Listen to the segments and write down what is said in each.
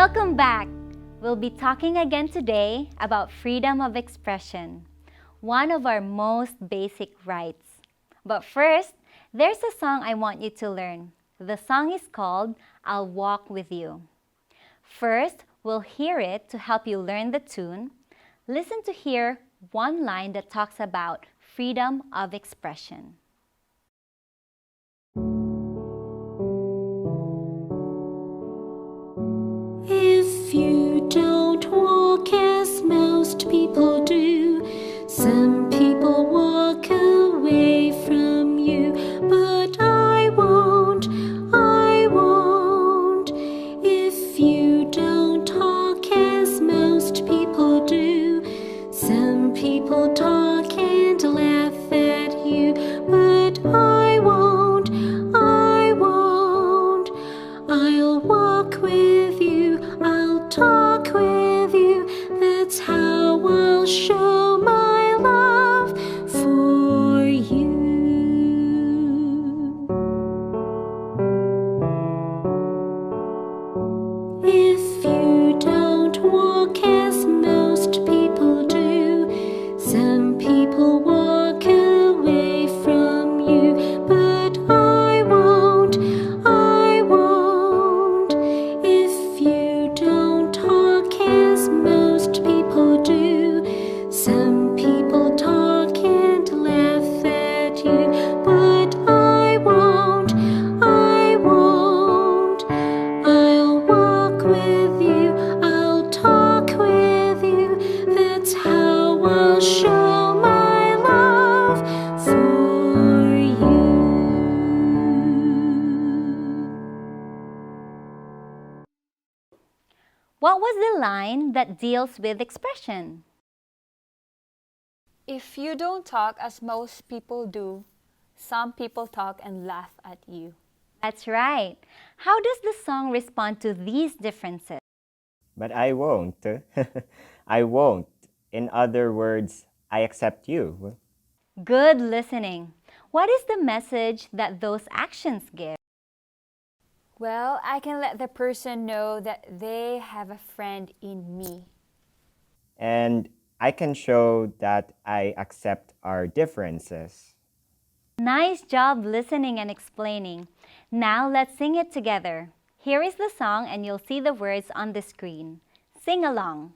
Welcome back! We'll be talking again today about freedom of expression, one of our most basic rights. But first, there's a song I want you to learn. The song is called I'll Walk With You. First, we'll hear it to help you learn the tune. Listen to hear one line that talks about freedom of expression. If you don't walk as most people do, some people walk away from you, but I won't. If you don't talk as most people do, some people talk and laugh at you, but I won't. I'll walk with you, I'll talk with you, that's how I'll show my love for you. If you don't walk as most people do, some people walk away from you, but I won't. If you don't talk as most people do, some people talk and laugh at you, but I won't. I'll walk with you, I'll talk with you, that's how I'll show my love for you. What was the line that deals with expression? If you don't talk as most people do, some people talk and laugh at you. That's right. How does the song respond to these differences? But I won't. I won't. In other words, I accept you. Good listening. What is the message that those actions give? Well, I can let the person know that they have a friend in me. And I can show that I accept our differences. Nice job listening and explaining. Now let's sing it together. Here is the song and you'll see the words on the screen. Sing along.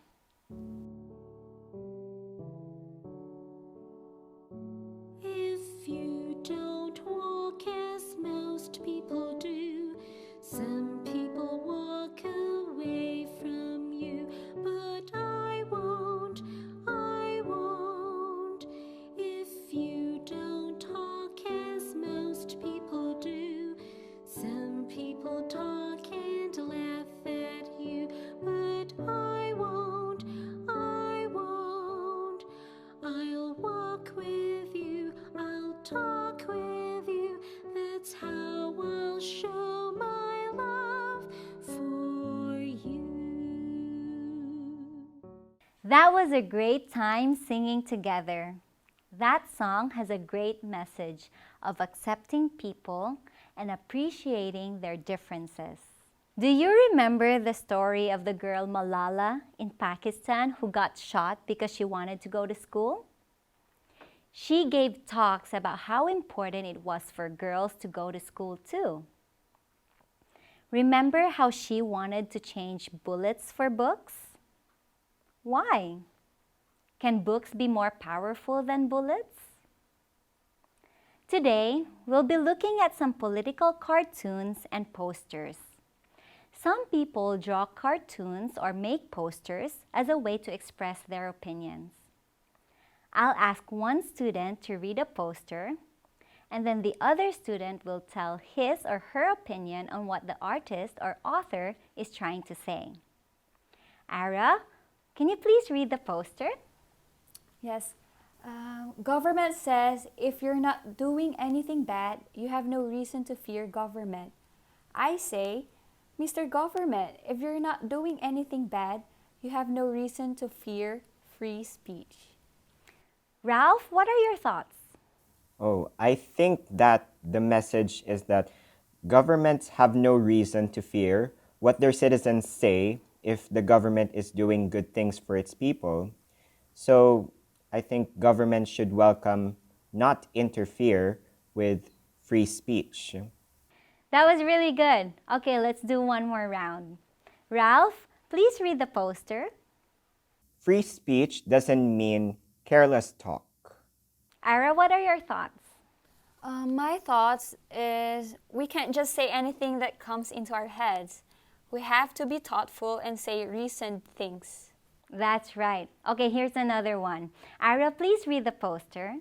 If you don't walk as most people do, some people walk away from you, but I won't. If you don't talk as most people do, some people talk and laugh at you, but I won't. I'll walk with you, I'll talk with you, that's how I'll show my love for you. That was a great time singing together. That song has a great message of accepting people and appreciating their differences. Do you remember the story of the girl Malala in Pakistan who got shot because she wanted to go to school? She gave talks about how important it was for girls to go to school too. Remember how she wanted to change bullets for books? Why? Can books be more powerful than bullets? Today, we'll be looking at some political cartoons and posters. Some people draw cartoons or make posters as a way to express their opinions. I'll ask one student to read a poster, and then the other student will tell his or her opinion on what the artist or author is trying to say. Ara, can you please read the poster? Yes. Government says if you're not doing anything bad, you have no reason to fear government. I say, Mr. Government, if you're not doing anything bad, you have no reason to fear free speech. Ralph, what are your thoughts? Oh, I think that the message is that governments have no reason to fear what their citizens say if the government is doing good things for its people. So I think government should welcome, not interfere with free speech. That was really good. Okay, let's do one more round. Ralph, please read the poster. Free speech doesn't mean careless talk. Ira, what are your thoughts? My thoughts is we can't just say anything that comes into our heads. We have to be thoughtful and say reasoned things. That's right. Okay, here's another one. Ira, please read the poster.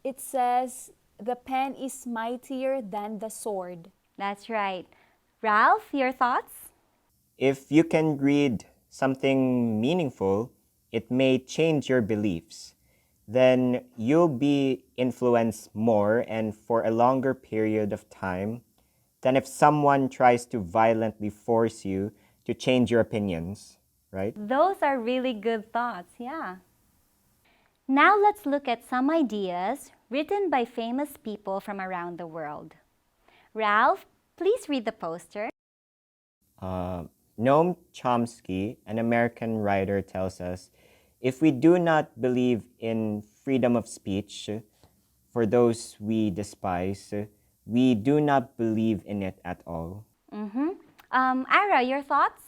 It says, "The pen is mightier than the sword." That's right. Ralph, your thoughts? If you can read something meaningful, it may change your beliefs. Then you'll be influenced more and for a longer period of time than if someone tries to violently force you to change your opinions, right? Those are really good thoughts, yeah. Now let's look at some ideas written by famous people from around the world. Ralph, please read the poster. Noam Chomsky, an American writer, tells us, if we do not believe in freedom of speech for those we despise, we do not believe in it at all. Ira, your thoughts?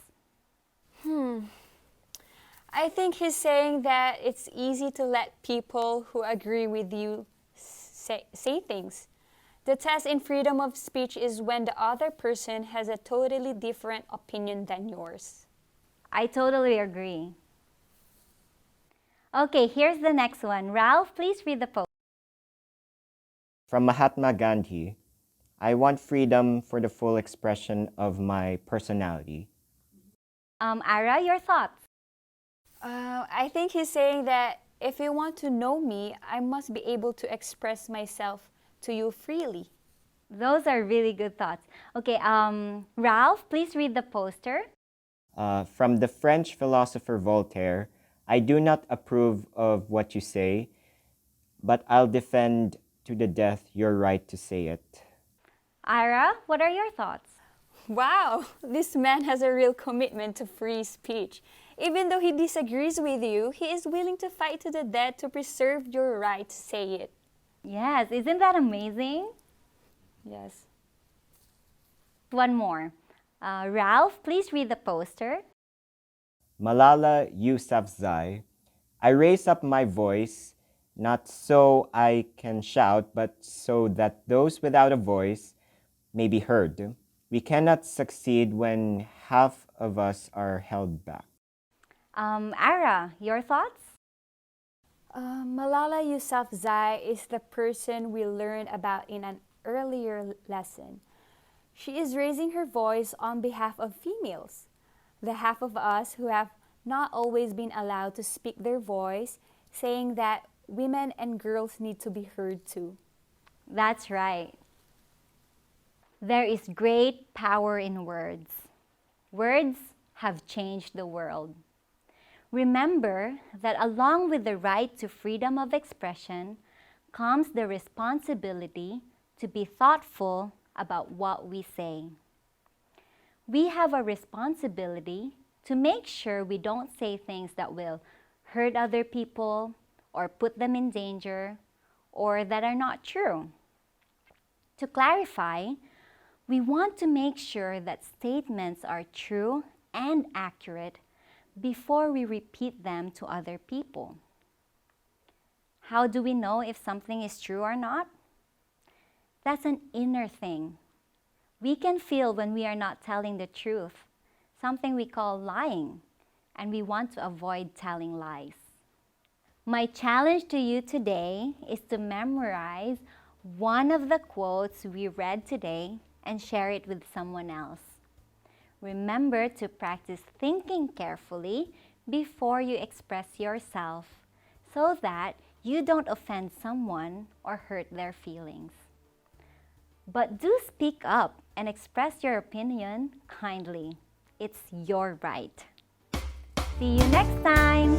I think he's saying that it's easy to let people who agree with you say things. The test in freedom of speech is when the other person has a totally different opinion than yours. I totally agree. Okay, here's the next one. Ralph, please read the poster. From Mahatma Gandhi, I want freedom for the full expression of my personality. Ira, your thoughts? I think he's saying that if you want to know me, I must be able to express myself to you freely. Those are really good thoughts. Okay, Ralph, please read the poster. From the French philosopher Voltaire, I do not approve of what you say, but I'll defend to the death your right to say it. Ira, what are your thoughts? Wow, this man has a real commitment to free speech. Even though he disagrees with you, he is willing to fight to the death to preserve your right to say it. Yes, isn't that amazing? Yes. One more. Ralph, please read the poster. Malala Yousafzai, I raise up my voice, not so I can shout, but so that those without a voice may be heard. We cannot succeed when half of us are held back. Ira, your thoughts? Malala Yousafzai is the person we learned about in an earlier lesson. She is raising her voice on behalf of females, the half of us who have not always been allowed to speak their voice, saying that women and girls need to be heard too. That's right. There is great power in words. Words have changed the world. Remember that along with the right to freedom of expression comes the responsibility to be thoughtful about what we say. We have a responsibility to make sure we don't say things that will hurt other people or put them in danger or that are not true. To clarify, we want to make sure that statements are true and accurate before we repeat them to other people. How do we know if something is true or not? That's an inner thing. We can feel when we are not telling the truth, something we call lying, and we want to avoid telling lies. My challenge to you today is to memorize one of the quotes we read today and share it with someone else. Remember to practice thinking carefully before you express yourself so that you don't offend someone or hurt their feelings. But do speak up and express your opinion kindly. It's your right. See you next time!